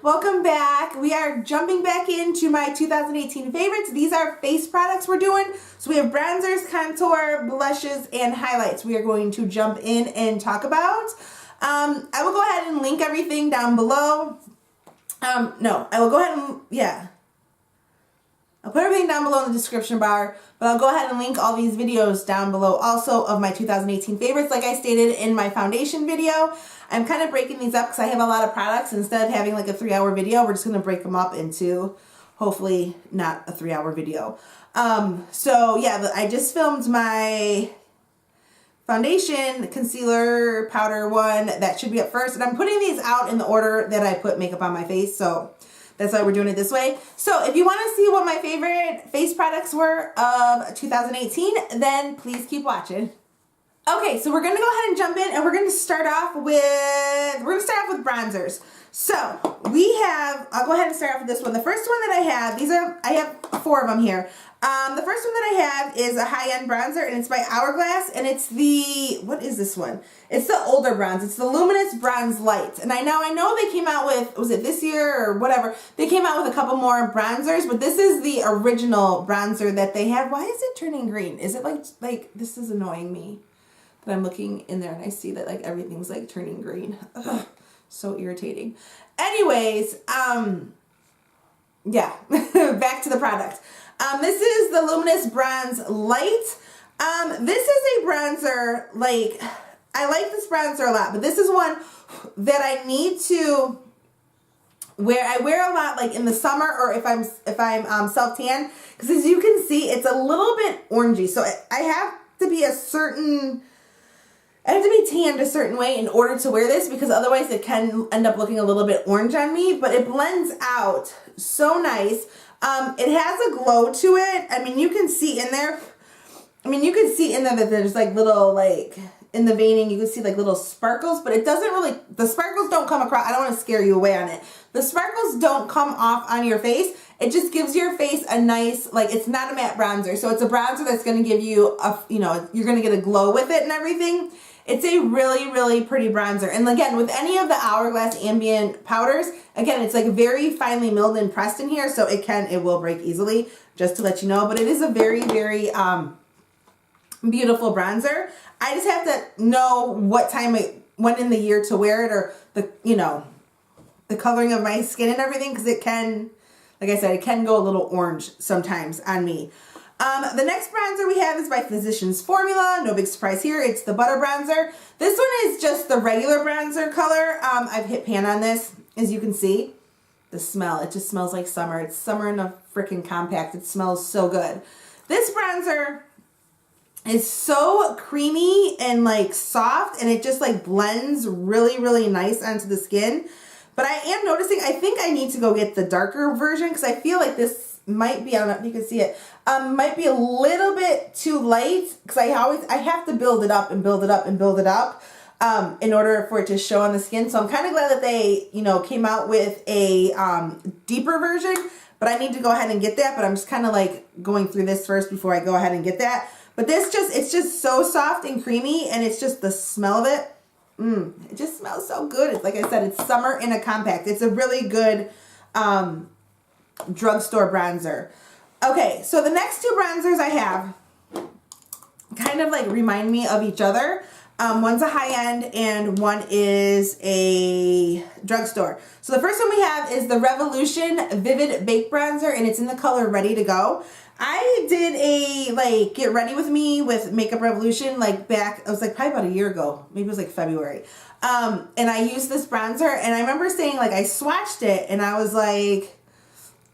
welcome back. We are jumping back into my 2018 favorites. These are face products we're doing. So we have bronzers, contour, blushes, and highlights we are going to jump in and talk about. I will go ahead and link everything down below. No, I will go ahead and, yeah. I'll put everything down below in the description bar, but I'll go ahead and link all these videos down below also of my 2018 favorites. Like I stated in my foundation video, I'm kind of breaking these up because I have a lot of products. Instead of having like a 3-hour video, we're just going to break them up into hopefully not a 3-hour video. So yeah, I just filmed my foundation, concealer, powder one. That should be up first. And I'm putting these out in the order that I put makeup on my face. So that's why we're doing it this way. So if you want to see what my favorite face products were of 2018, then please keep watching. Okay, so we're going to go ahead and jump in and we're going to start off with, bronzers. So we have, I'll go ahead and start off with this one. The first one that I have, I have 4 of them here. The first one that I have is a high-end bronzer, and it's by Hourglass, and it's the, what is this one? It's the older bronze. It's the Luminous Bronze Light. And I know they came out with, was it this year or whatever? They came out with a couple more bronzers, but this is the original bronzer that they have. Why is it turning green? Is it like this is annoying me that I'm looking in there and I see that like everything's like turning green. Ugh, so irritating. Anyways, yeah, back to the product. This is the Luminous Bronze Light. This is a bronzer, like, I like this bronzer a lot, but this is one that I need to wear. I wear a lot like in the summer or if I'm self-tan, because as you can see, it's a little bit orangey. So I have to be tanned a certain way in order to wear this, because otherwise it can end up looking a little bit orange on me, but it blends out so nice. It has a glow to it. I mean, you can see in there, that there's like little, like, in the veining, you can see like little sparkles, but it doesn't really, the sparkles don't come across. I don't want to scare you away on it. The sparkles don't come off on your face. It just gives your face a nice, like, it's not a matte bronzer. So it's a bronzer that's going to give you a, you're going to get a glow with it and everything. It's a really, really pretty bronzer. And again, with any of the Hourglass ambient powders, again, it's like very finely milled and pressed in here, so it will break easily, just to let you know. But it is a very, very beautiful bronzer. I just have to know when in the year to wear it, or the coloring of my skin and everything, because it can, like I said, it can go a little orange sometimes on me. The next bronzer we have is by Physicians Formula. No big surprise here. It's the Butter Bronzer. This one is just the regular bronzer color. I've hit pan on this, as you can see. The smell, it just smells like summer. It's summer in a freaking compact. It smells so good. This bronzer is so creamy and like soft, and it just like blends really, really nice onto the skin. But I am noticing, I think I need to go get the darker version, because I feel like this might be, I don't know if you can see it, might be a little bit too light, because I have to build it up and build it up and build it up in order for it to show on the skin. So I'm kind of glad that they, came out with a deeper version, but I need to go ahead and get that. But I'm just kind of like going through this first before I go ahead and get that. But this it's just so soft and creamy, and it's just the smell of it. It just smells so good. It's, like I said, it's summer in a compact. It's a really good drugstore bronzer. Okay, so the next 2 bronzers I have kind of like remind me of each other. One's a high-end and one is a drugstore. So the first one we have is the Revolution Vivid Baked Bronzer, and it's in the color Ready to Go. I did a get ready with me with Makeup Revolution back, it was probably about a year ago. Maybe it was February. And I used this bronzer, and I remember saying I swatched it and I was like,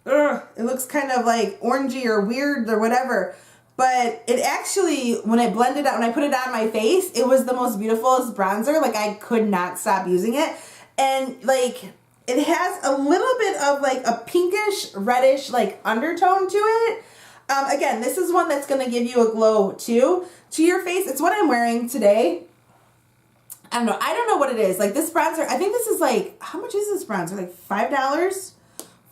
ugh, it looks kind of orangey or weird or whatever. But it actually, when I blended out, when I put it on my face, it was the most beautiful bronzer. I could not stop using it. And it has a little bit of a pinkish, reddish undertone to it. Again, this is one that's going to give you a glow too to your face. It's what I'm wearing today. I don't know what it is. This bronzer, I think this is how much is this bronzer? $5?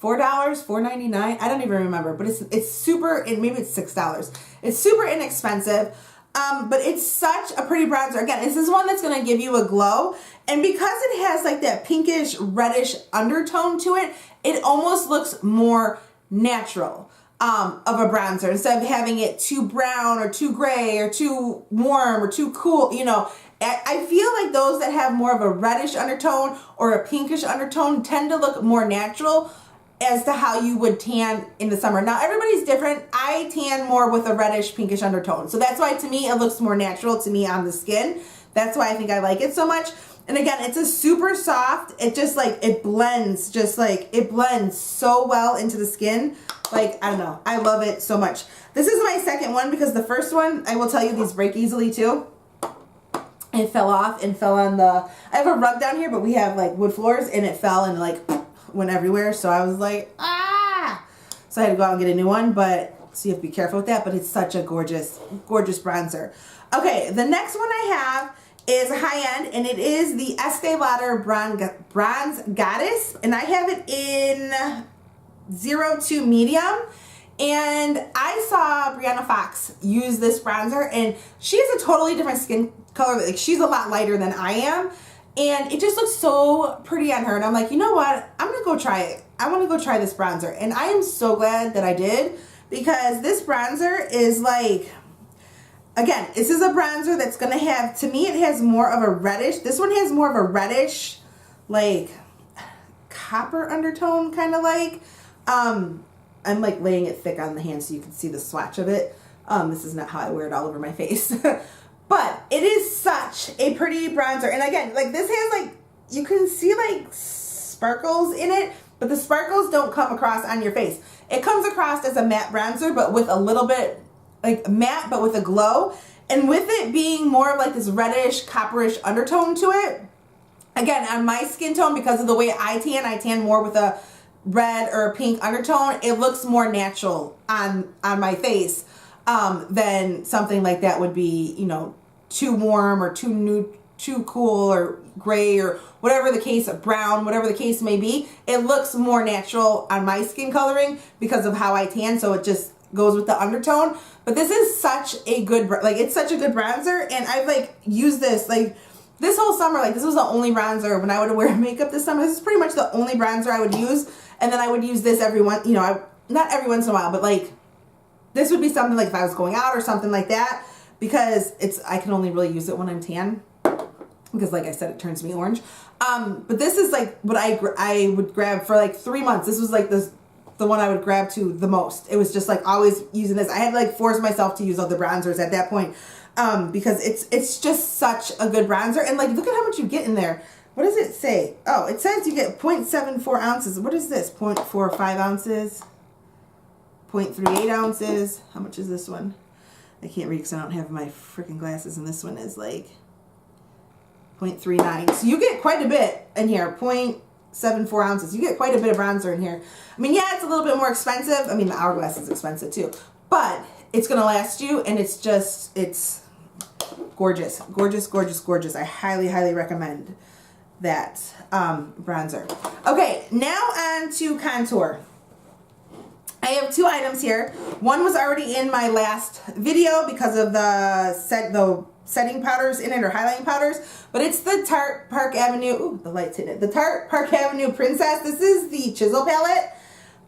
$4? $4.99? I don't even remember, but it's super, and maybe it's $6. It's super inexpensive. But it's such a pretty bronzer. Again, this is one that's going to give you a glow. And because it has like that pinkish, reddish undertone to it, it almost looks more natural of a bronzer. Instead of having it too brown or too gray or too warm or too cool, you know. I feel like those that have more of a reddish undertone or a pinkish undertone tend to look more natural as to how you would tan in the summer. Now, everybody's different. I tan more with a reddish, pinkish undertone. So that's why, to me, it looks more natural to me on the skin. That's why I think I like it so much. And again, it's a super soft, it just like, it blends, just like, it blends so well into the skin. Like, I don't know, I love it so much. This is my second one because the first one, I will tell you, these break easily too. It fell off and fell on the, I have a rug down here, but we have like wood floors, and it fell and like went everywhere. So I was like, ah! So I had to go out and get a new one, but so you have to be careful with that, but it's such a gorgeous, gorgeous bronzer. Okay, the next one I have is a high end, and it is the Estee Lauder Bronze Goddess, and I have it in 02 medium. And I saw Brianna Fox use this bronzer, and she has a totally different skin color. Like, she's a lot lighter than I am, and it just looks so pretty on her. And I'm like, you know what? I'm gonna go try it. I want to go try this bronzer, and I am so glad that I did, because this bronzer is like, again, this is a bronzer that's gonna have, to me, it has more of a reddish. This one has more of a reddish, like copper undertone, kind of like. I'm like laying it thick on the hand so you can see the swatch of it. This is not how I wear it all over my face. But it is such a pretty bronzer. And again, like, this has like, you can see like sparkles in it, but the sparkles don't come across on your face. It comes across as a matte bronzer, but with a little bit, like matte, but with a glow. And with it being more of like this reddish, copperish undertone to it, again, on my skin tone, because of the way I tan more with a red or a pink undertone, it looks more natural on my face than something like that would be, you know, too warm or too nude, too cool or gray or whatever the case, brown, whatever the case may be. It looks more natural on my skin coloring because of how I tan, so it just goes with the undertone. But this is such a good, like, it's such a good bronzer, and I've like used this like this whole summer. Like, this was the only bronzer when I would wear makeup this summer. This is pretty much the only bronzer I would use. And then I would use this every once, you know, not every once in a while, but like, this would be something like if I was going out or something like that, because I can only really use it when I'm tan, because like I said, it turns me orange. But this is like what I would grab for like 3 months. This was like the one I would grab to the most. It was just like always using this. I had to like force myself to use other bronzers at that point, because it's just such a good bronzer. And like, look at how much you get in there. What does it say? Oh, it says you get 0.74 ounces. What is this? 0.45 ounces? 0.38 ounces? How much is this one? I can't read because I don't have my freaking glasses, and this one is like 0.39. So you get quite a bit in here. 0.74 ounces. You get quite a bit of bronzer in here. I mean, yeah, it's a little bit more expensive. I mean, the Hourglass is expensive too. But it's going to last you, and it's just, it's gorgeous. Gorgeous, gorgeous, gorgeous. I highly, highly recommend that bronzer. Okay, now on to contour. I have 2 items here. One was already in my last video because of the setting powders in it, or highlighting powders, but it's the Tarte Park Avenue, ooh, the light's hitting it, the Tarte Park Avenue Princess. This is the Chisel palette.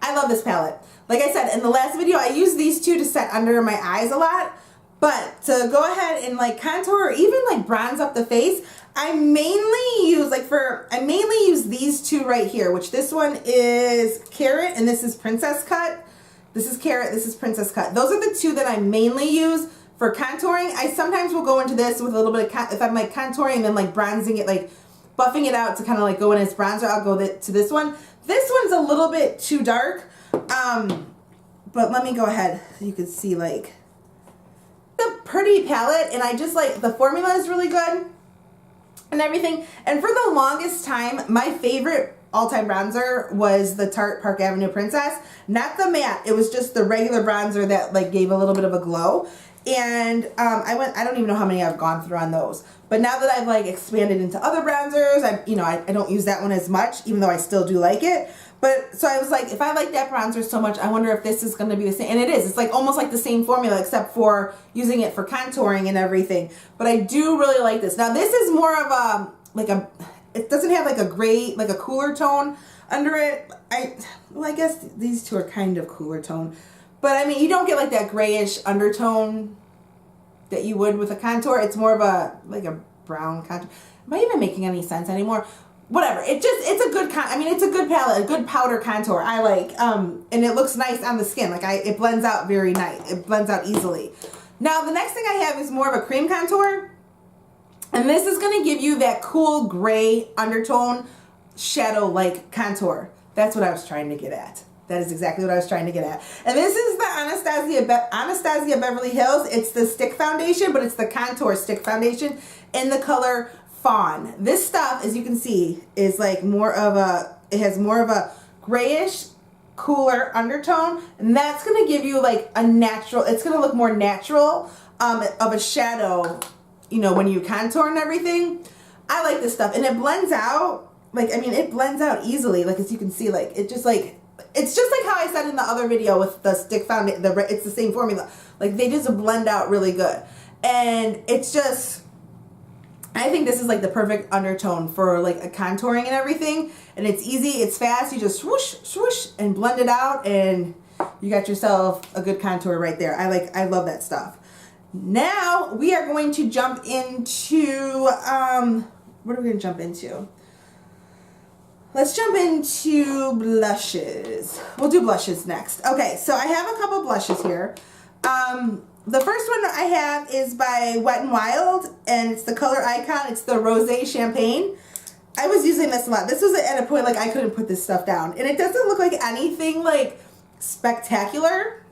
I love this palette. Like I said, in the last video, I used these 2 to set under my eyes a lot, but to go ahead and like contour or even like bronze up the face, I mainly use these 2 right here, which this one is Carrot and this is Princess Cut. This is Carrot, this is Princess Cut. Those are the 2 that I mainly use for contouring. I sometimes will go into this with a little bit of, if I'm like contouring and then like bronzing it, like buffing it out to kind of like go in as bronzer, I'll go to this one. This one's a little bit too dark, but let me go ahead so you can see like the pretty palette, and I just like, the formula is really good and everything. And for the longest time, my favorite all-time bronzer was the Tarte Park Avenue Princess. Not the matte, it was just the regular bronzer that like gave a little bit of a glow. And I don't even know how many I've gone through on those. But now that I've like expanded into other bronzers, I don't use that one as much, even though I still do like it. But so I was like, if I like that bronzer so much, I wonder if this is going to be the same. And it is. It's like almost like the same formula, except for using it for contouring and everything. But I do really like this. Now this is more of a, it doesn't have like a gray, like a cooler tone under it. I guess these two are kind of cooler tone. But I mean, you don't get like that grayish undertone that you would with a contour. It's more of a, like a brown contour. Am I even making any sense anymore? Whatever. It's a good it's a good palette, a good powder contour. I like, and it looks nice on the skin. Like it blends out very nice. It blends out easily. Now the next thing I have is more of a cream contour. And this is going to give you that cool gray undertone shadow like contour. That's what I was trying to get at. That is exactly what I was trying to get at. And this is the Anastasia Beverly Hills. It's the stick foundation, but it's the contour stick foundation in the color Fawn. This stuff, as you can see, is like it has more of a grayish, cooler undertone. And that's going to give you like a natural, it's going to look more natural of a shadow, when you contour and everything. I like this stuff. And it blends out, it blends out easily. Like, as you can see, it's just like how I said in the other video with the stick foundation, it's the same formula. Like, they just blend out really good. And it's just, I think this is like the perfect undertone for like a contouring and everything. And it's easy, it's fast. You just swoosh, swoosh, and blend it out, and you got yourself a good contour right there. I love that stuff. Now we are going to jump into, what are we going to jump into? Let's jump into blushes. We'll do blushes next. Okay, so I have a couple blushes here. The first one I have is by Wet n Wild, and it's the color Icon. It's the Rosé Champagne. I was using this a lot. This was at a point like I couldn't put this stuff down. And it doesn't look like anything like spectacular.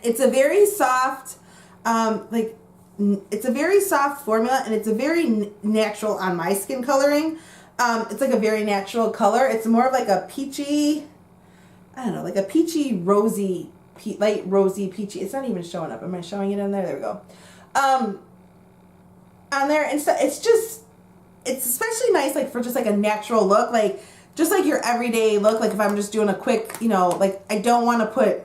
It's a very soft, it's a very soft formula, and it's a very natural on my skin coloring. It's like a very natural color. It's more of like a peachy, I don't know, like a peachy, rosy, light rosy peachy. It's not even showing up. Am I showing it in there? There we go. On there, and so it's especially nice like for just like a natural look, like just like your everyday look. Like if I'm just doing a quick, like I don't want to put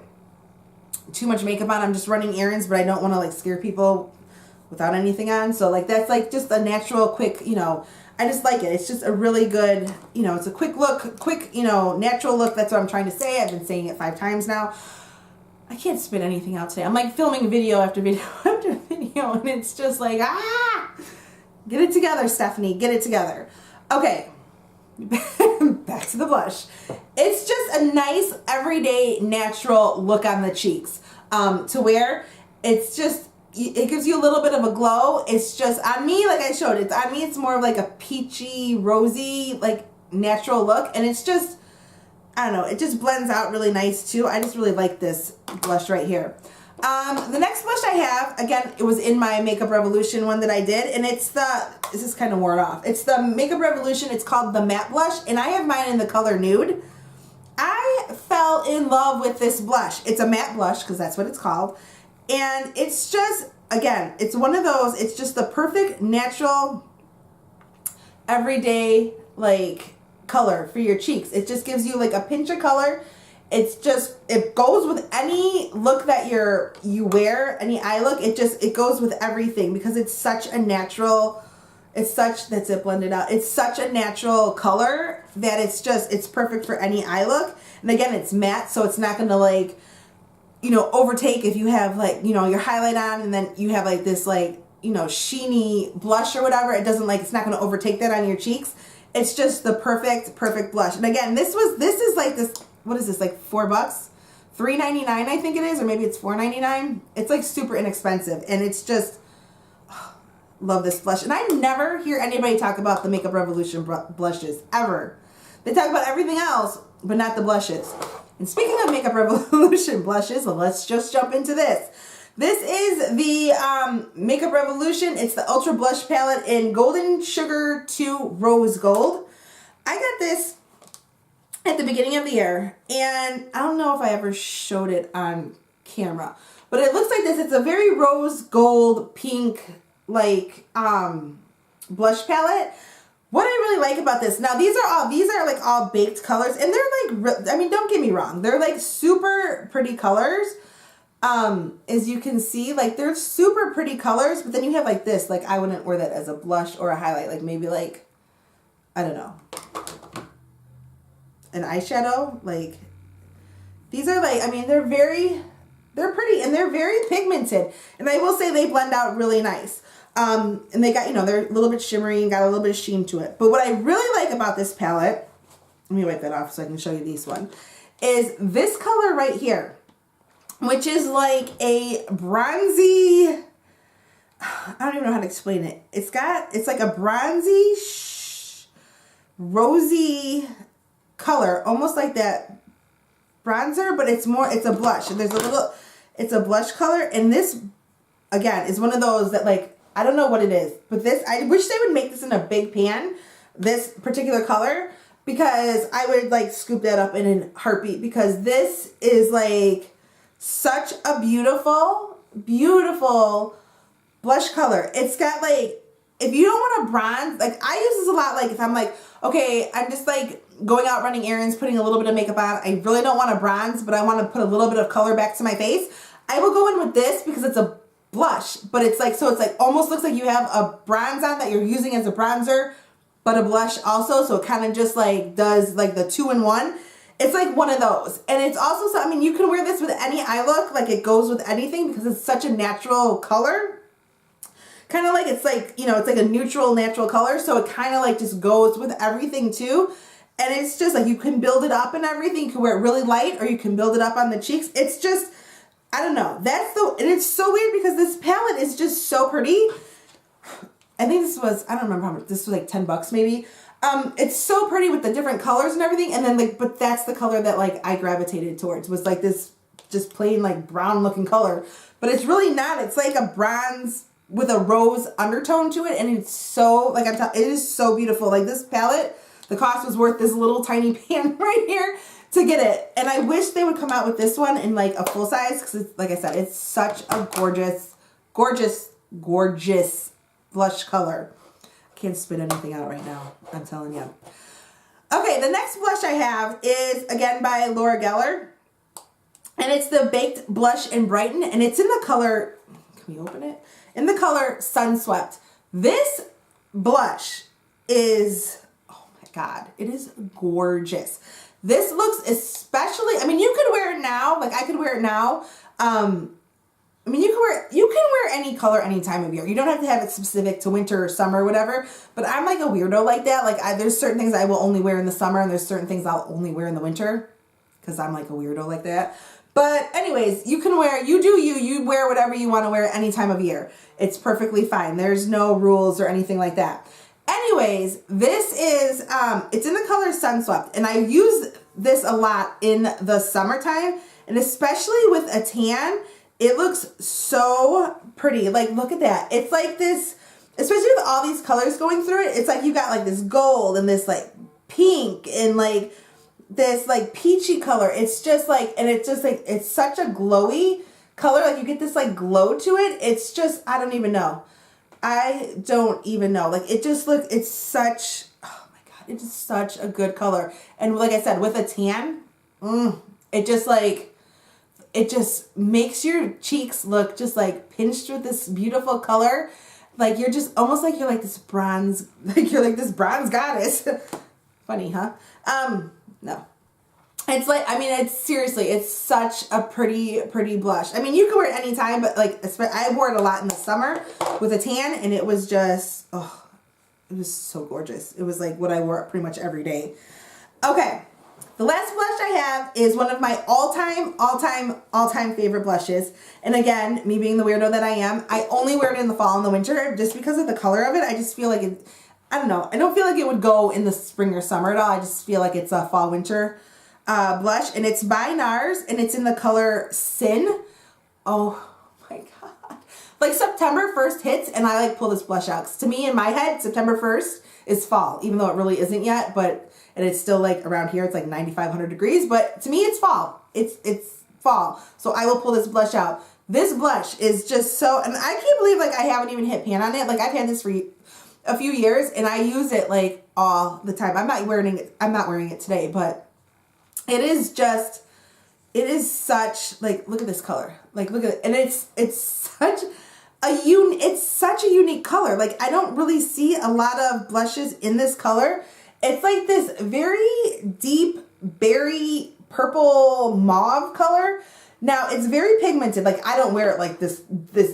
too much makeup on. I'm just running errands, but I don't want to like scare people without anything on. So like that's like just a natural, quick, I just like it. It's just a really good, it's a quick look, natural look. That's what I'm trying to say. I've been saying it 5 times now. I can't spit anything out today. I'm like filming video after video after video, and it's just like, get it together, Stephanie. Get it together. Okay, back to the blush. It's just a nice, everyday, natural look on the cheeks to wear. It's just, it gives you a little bit of a glow. It's just, on me, like I showed it, on me it's more of like a peachy, rosy, like natural look, and it's just, I don't know, it just blends out really nice too. I just really like this blush right here. The next blush I have, again, it was in my Makeup Revolution one that I did, and it's this is kind of worn off. It's the Makeup Revolution, it's called the Matte Blush, and I have mine in the color Nude. I fell in love with this blush. It's a matte blush, because that's what it's called. And it's just, again, it's one of those, it's just the perfect, natural, everyday, like, color for your cheeks. It just gives you like a pinch of color. It's just, it goes with any look that you wear, any eye look. It goes with everything, because it's such a natural, that's it blended out. It's such a natural color that it's perfect for any eye look. And again, it's matte, so it's not gonna like, overtake if you have like, your highlight on and then you have like this like, sheeny blush or whatever. It doesn't like, it's not gonna overtake that on your cheeks. It's just the perfect blush. And again, this is like this, what is this, like $4? $3.99 I think it is, or maybe it's $4.99. It's like super inexpensive, and it's just, love this blush. And I never hear anybody talk about the Makeup Revolution blushes, ever. They talk about everything else, but not the blushes. And speaking of Makeup Revolution blushes, well, let's just jump into this. This is the Makeup Revolution. It's the Ultra Blush Palette in Golden Sugar 2 Rose Gold. I got this at the beginning of the year, and I don't know if I ever showed it on camera, but it looks like this. It's a very rose gold pink like blush palette. What I really like about this, now these are like all baked colors, and they're like, I mean, don't get me wrong, they're like super pretty colors. As you can see, like they're super pretty colors, but then you have like this, like I wouldn't wear that as a blush or a highlight, like maybe like, I don't know, an eyeshadow. Like these are like, I mean, they're pretty and they're very pigmented, and I will say they blend out really nice. And they got, you know, they're a little bit shimmery and got a little bit of sheen to it. But what I really like about this palette, let me wipe that off so I can show you this one, is this color right here, which is like a bronzy, I don't even know how to explain it. It's like a bronzy, rosy color, almost like that bronzer, but it's a blush. And it's a blush color. And this, again, is one of those that like, I don't know what it is, but this, I wish they would make this in a big pan, this particular color, because I would like scoop that up in a heartbeat, because this is like such a beautiful, beautiful blush color. It's got like, if you don't want to bronze, like I use this a lot, like if I'm like, okay, I'm just like going out running errands, putting a little bit of makeup on, I really don't want to bronze, but I want to put a little bit of color back to my face, I will go in with this because it's a blush, but it's like, so it's like almost looks like you have a bronze on that you're using as a bronzer, but a blush also, so it kind of just like does like the 2-in-1. It's like one of those. And it's also, so I mean, you can wear this with any eye look, like it goes with anything because it's such a natural color. Kind of like, it's like, you know, it's like a neutral natural color, so it kind of like just goes with everything too. And it's just like, you can build it up and everything. You can wear it really light, or you can build it up on the cheeks. It's just, I don't know. And it's so weird because this palette is just so pretty. I think this was, I don't remember how much, this was like 10 bucks maybe. It's so pretty with the different colors and everything. And then like, but that's the color that like I gravitated towards, was like this just plain like brown looking color. But it's really not. It's like a bronze with a rose undertone to it. And it's so, like I'm telling, it is so beautiful. Like this palette, the cost was worth this little tiny pan right here to get it. And I wish they would come out with this one in like a full size, because it's, like I said, it's such a gorgeous, gorgeous, gorgeous blush color. I can't spit anything out right now, I'm telling you. Okay, the next blush I have is again by Gellar, and it's the Baked Blush in Brighten, and it's in the color, can we open it? In the color Sunswept. This blush is, oh my God, it is gorgeous. This looks especially, I mean, you could wear it now, like I could wear it now. I mean, you can wear any color any time of year. You don't have to have it specific to winter or summer or whatever, but I'm like a weirdo like that. Like there's certain things I will only wear in the summer, and there's certain things I'll only wear in the winter, because I'm like a weirdo like that. But anyways, you can wear, you wear whatever you want to wear any time of year. It's perfectly fine. There's no rules or anything like that. Anyways, this is, it's in the color Sunswept, and I use this a lot in the summertime, and especially with a tan, it looks so pretty. Like, look at that. It's like this, especially with all these colors going through it, it's like you got like this gold and this like pink and like this like peachy color. It's just like, and it's just like, it's such a glowy color. Like you get this like glow to it. It's just, I don't even know. I don't even know. Like it just looks, it's such, oh my God, it's just such a good color. And like I said, with a tan, it just like, it just makes your cheeks look just like pinched with this beautiful color. Like you're just almost like you're like this bronze, like you're like this bronze goddess. Funny, huh? No. It's like, I mean, it's seriously, it's such a pretty, pretty blush. I mean, you can wear it anytime, but like, I wore it a lot in the summer with a tan, and it was just, oh, it was so gorgeous. It was like what I wore pretty much every day. Okay. The last blush I have is one of my all-time favorite blushes. And again, me being the weirdo that I am, I only wear it in the fall and the winter just because of the color of it. I just feel like it, I don't know. I don't feel like it would go in the spring or summer at all. I just feel like it's a fall-winter blush. And it's by Nars, and it's in the color Sin. Oh my God. Like September 1st hits, and I like pull this blush out. 'Cause to me, in my head, September 1st is fall, even though it really isn't yet, but... And it's still like around here, it's like 9,500 degrees, but to me it's fall. It's fall. So I will pull this blush out. This blush is just so, and I can't believe like I haven't even hit pan on it. Like I've had this for a few years and I use it like all the time. I'm not wearing it today, but it is just, it is such, like, look at this color. Like, look at it. And it's such a unique color. Like, I don't really see a lot of blushes in this color. It's like this very deep berry purple mauve color. Now, it's very pigmented. Like, I don't wear it like this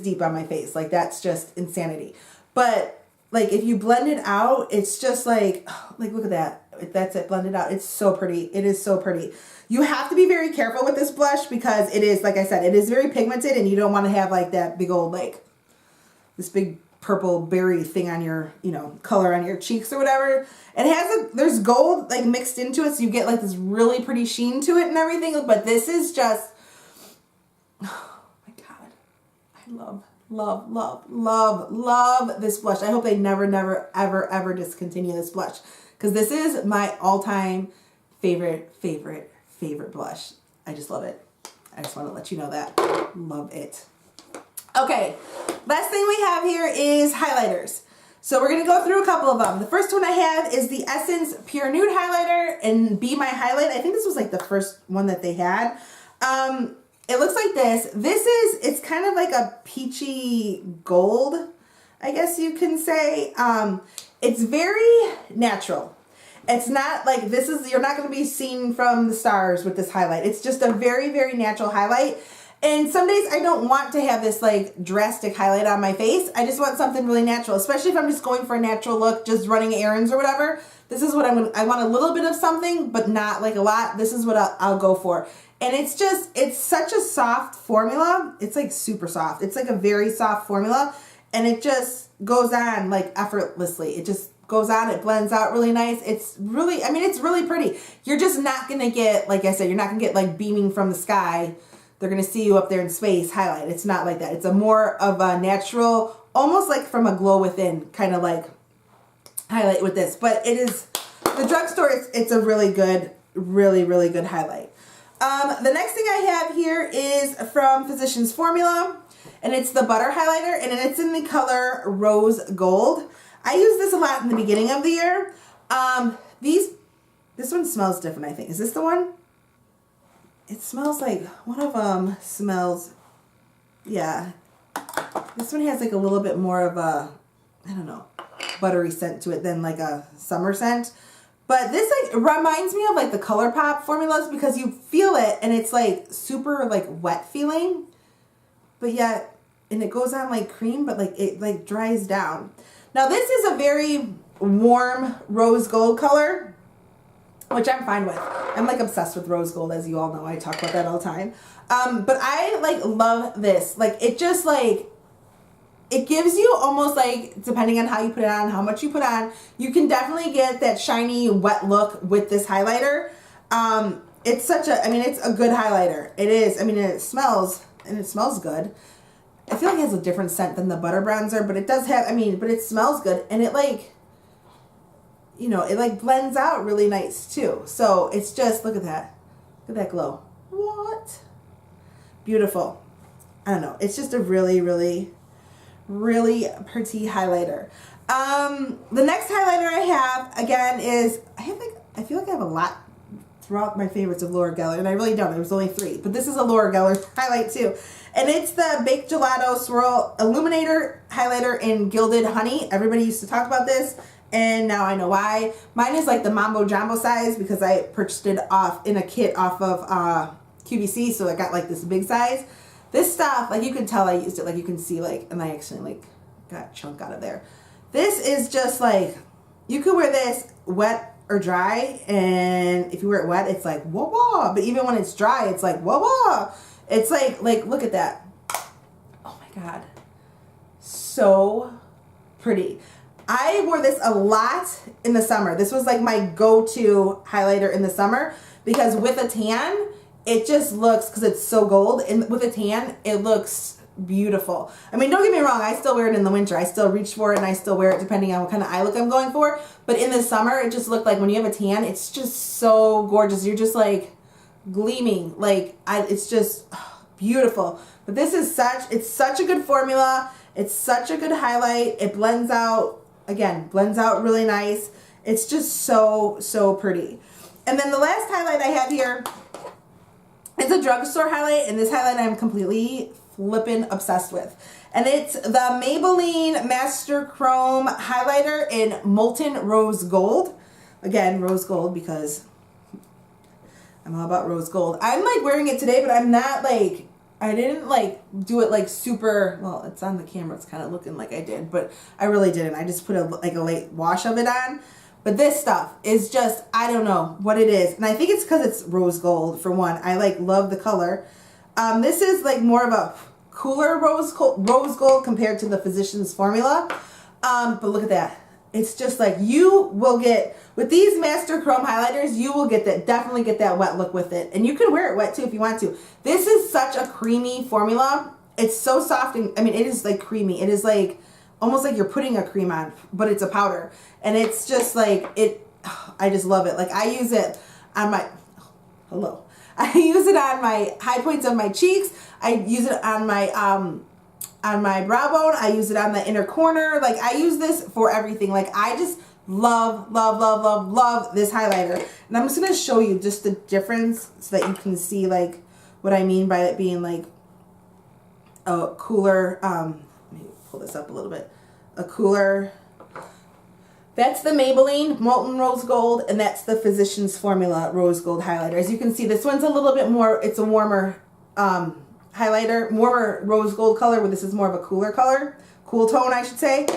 deep on my face. Like, that's just insanity. But, like, if you blend it out, it's just like look at that. That's it, blended out. It's so pretty. It is so pretty. You have to be very careful with this blush because it is, like I said, it is very pigmented and you don't want to have, like, that big old, like, this big purple berry thing on your, you know, color on your cheeks or whatever. It has there's gold, like, mixed into it, so you get, like, this really pretty sheen to it and everything. But this is just, oh my God. I love this blush. I hope they never, ever discontinue this blush because this is my all-time favorite blush. I just love it. I just want to let you know that. Love it. Okay, last thing we have here is highlighters. So we're going to go through a couple of them. The first one I have is the Essence Pure Nude Highlighter and Be My Highlight. I think this was like the first one that they had. It looks like this. It's kind of like a peachy gold, I guess you can say. It's very natural. It's not like you're not going to be seen from the stars with this highlight. It's just a very natural highlight. And some days I don't want to have this like drastic highlight on my face. I just want something really natural, especially if I'm just going for a natural look, just running errands or whatever. This is what I want a little bit of something, but not like a lot. This is what I'll go for. And it's such a soft formula. It's like super soft. It's like a very soft formula and it just goes on like effortlessly. It just goes on, it blends out really nice. It's really, I mean, it's really pretty. You're just not going to get, like I said, you're not going to get like beaming from the sky. They're going to see you up there in space highlight. It's not like that. It's a more of a natural, almost like from a glow within kind of like highlight with this. But it is, the drugstore, it's a really good highlight. The next thing I have here is from Physicians Formula, and it's the Butter Highlighter, and it's in the color Rose Gold. I use this a lot in the beginning of the year. This one smells different, I think. Is this the one? It smells like, one of them smells, yeah. This one has like a little bit more of a, I don't know, buttery scent to it than like a summer scent. But this like reminds me of like the ColourPop formulas because you feel it and it's like super like wet feeling. But yet, and it goes on like cream, but like it like dries down. Now this is a very warm rose gold color, which I'm fine with. I'm like obsessed with rose gold, as you all know. I talk about that all the time. But I like love this. Like it just like, it gives you almost like, depending on how you put it on, how much you put on, you can definitely get that shiny wet look with this highlighter. It's such a, I mean, it's a good highlighter. It is, I mean, it smells good. I feel like it has a different scent than the butter bronzer, but it does have, I mean, but it smells good. And it like, you know, it like blends out really nice too. So it's just, look at that. Look at that glow. What? Beautiful. I don't know. It's just a really pretty highlighter. The next highlighter I have, again, is, I feel like I have a lot throughout my favorites of Laura Geller, and I really don't. There was only 3. But this is a Laura Geller highlight too. And it's the Baked Gelato Swirl Illuminator Highlighter in Gilded Honey. Everybody used to talk about this, and now I know why. Mine is like the Mambo Jumbo size because I purchased it off in a kit off of QVC, so I got like this big size. This stuff, like you can tell I used it, like you can see like, and I accidentally like got a chunk out of there. This is just like, you could wear this wet or dry, and if you wear it wet, it's like whoa whoa. But even when it's dry, it's like whoa whoa. It's like look at that. Oh my God. So pretty. I wore this a lot in the summer. This was like my go-to highlighter in the summer because with a tan, it just looks, because it's so gold, and with a tan, it looks beautiful. I mean, don't get me wrong, I still wear it in the winter. I still reach for it and I still wear it depending on what kind of eye look I'm going for. But in the summer, it just looked like when you have a tan, it's just so gorgeous. You're just like gleaming. Like, it's just beautiful. But this is it's such a good formula. It's such a good highlight. It blends out, again, blends out really nice. It's just so, so pretty. And then the last highlight I have here is a drugstore highlight, and this highlight I'm completely flippin' obsessed with. And it's the Maybelline Master Chrome Highlighter in Molten Rose Gold. Again, rose gold, because I'm all about rose gold. I'm like wearing it today, but I'm not like, I didn't like do it like super, well, it's on the camera. It's kind of looking like I did, but I really didn't. I just put a light wash of it on. But this stuff is just, I don't know what it is. And I think it's because it's rose gold, for one. I like love the color. This is like more of a cooler rose gold compared to the Physicians Formula. But look at that. It's just like, you will get, with these Master Chrome highlighters, you will get that, definitely get that wet look with it. And you can wear it wet too if you want to. This is such a creamy formula. It's so soft, and I mean, it is like creamy. It is like, almost like you're putting a cream on, but it's a powder. And it's just like, I just love it. Like, I use it on my, I use it on my high points of my cheeks. I use it on my brow bone. I use it on the inner corner. Like, I use this for everything. Like, I just love, love, love, love, love this highlighter. And I'm just going to show you just the difference so that you can see, like, what I mean by it being, like, a cooler, let me pull this up a little bit. A cooler, that's the Maybelline Molten Rose Gold, and that's the Physicians Formula Rose Gold highlighter. As you can see, this one's a little bit more, it's a warmer, highlighter, warmer rose gold color, where this is more of a cooler color, cool tone, I should say.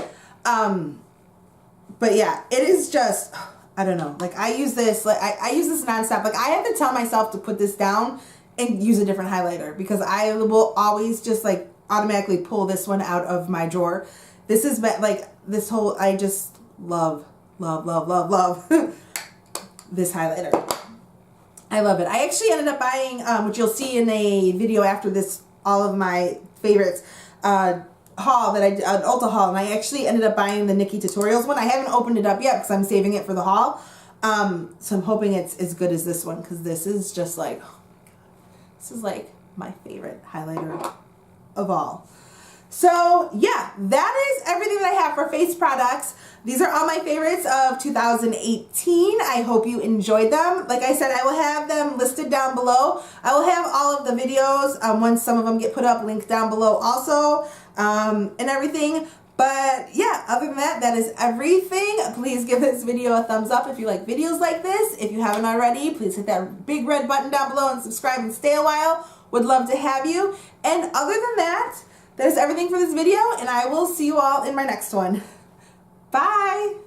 But yeah, it is just, I don't know, like, I use this, like, I use this nonstop. Like, I have to tell myself to put this down and use a different highlighter, because I will always just like automatically pull this one out of my drawer. This is like, this whole, I just love, love, love, love, love this highlighter. I love it. I actually ended up buying, which you'll see in a video after this, all of my favorites, haul that I did, an Ulta haul, and I actually ended up buying the Nikki Tutorials one. I haven't opened it up yet because I'm saving it for the haul. So I'm hoping it's as good as this one, because this is just like, oh my God, this is like my favorite highlighter of all. So yeah, that is everything that I have for face products. These are all my favorites of 2018. I hope you enjoyed them. Like I said, I will have them listed down below. I will have all of the videos, once some of them get put up, linked down below also, and everything. But yeah, other than that, that is everything. Please give this video a thumbs up if you like videos like this. If you haven't already, please hit that big red button down below and subscribe and stay a while. Would love to have you. And other than that, that is everything for this video, and I will see you all in my next one. Bye!